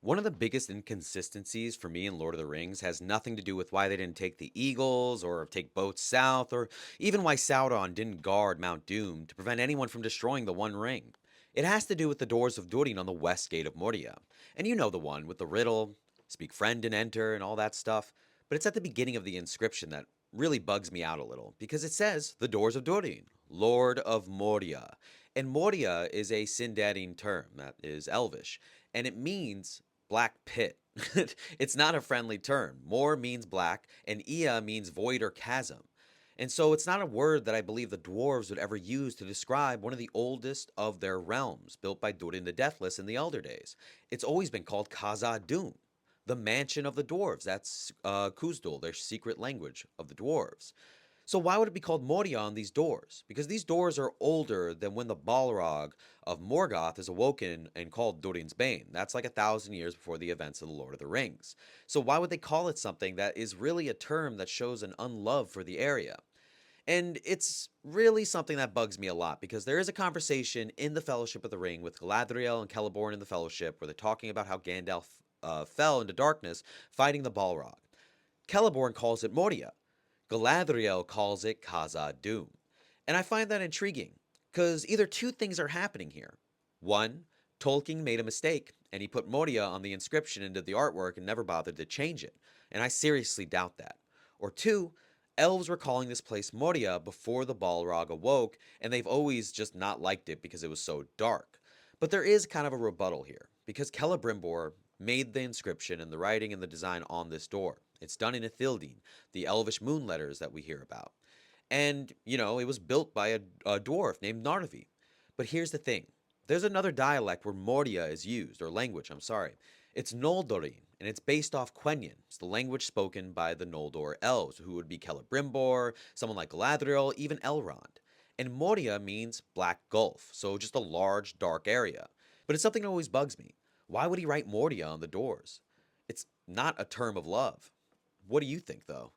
One of the biggest inconsistencies for me in Lord of the Rings has nothing to do with why they didn't take the Eagles or take boats south or even why Sauron didn't guard Mount Doom to prevent anyone from destroying the One Ring. It has to do with the doors of Durin on the west gate of Moria. And you know the one with the riddle, speak friend and enter and all that stuff. But it's at the beginning of the inscription that really bugs me out a little because it says the doors of Durin, Lord of Moria. And Moria is a Sindarin term that is Elvish, and it means black pit. It's not a friendly term. Mor means black, and Ia means void or chasm. And so it's not a word that I believe the dwarves would ever use to describe one of the oldest of their realms, built by Durin the Deathless in the Elder Days. It's always been called Khazad-dûm, the mansion of the dwarves. That's Kuzdul, their secret language of the dwarves. So why would it be called Moria on these doors? Because these doors are older than when the Balrog of Morgoth is awoken and called Durin's Bane. That's like 1,000 years before the events of the Lord of the Rings. So why would they call it something that is really a term that shows an unlove for the area? And it's really something that bugs me a lot because there is a conversation in the Fellowship of the Ring with Galadriel and Celeborn in the Fellowship where they're talking about how Gandalf fell into darkness fighting the Balrog. Celeborn calls it Moria. Galadriel calls it Khazad-dûm. And I find that intriguing, because either two things are happening here. One, Tolkien made a mistake, and he put Moria on the inscription into the artwork and never bothered to change it, and I seriously doubt that. Or two, elves were calling this place Moria before the Balrog awoke, and they've always just not liked it because it was so dark. But there is kind of a rebuttal here, because Celebrimbor made the inscription and the writing and the design on this door. It's done in Ithildin, the elvish moon letters that we hear about. And, it was built by a dwarf named Narvi. But here's the thing. There's another dialect where Moria is used, or language, I'm sorry. It's Noldorin, and it's based off Quenya. It's the language spoken by the Noldor elves, who would be Celebrimbor, someone like Galadriel, even Elrond. And Moria means Black Gulf, so just a large, dark area. But it's something that always bugs me. Why would he write Moria on the doors? It's not a term of love. What do you think, though?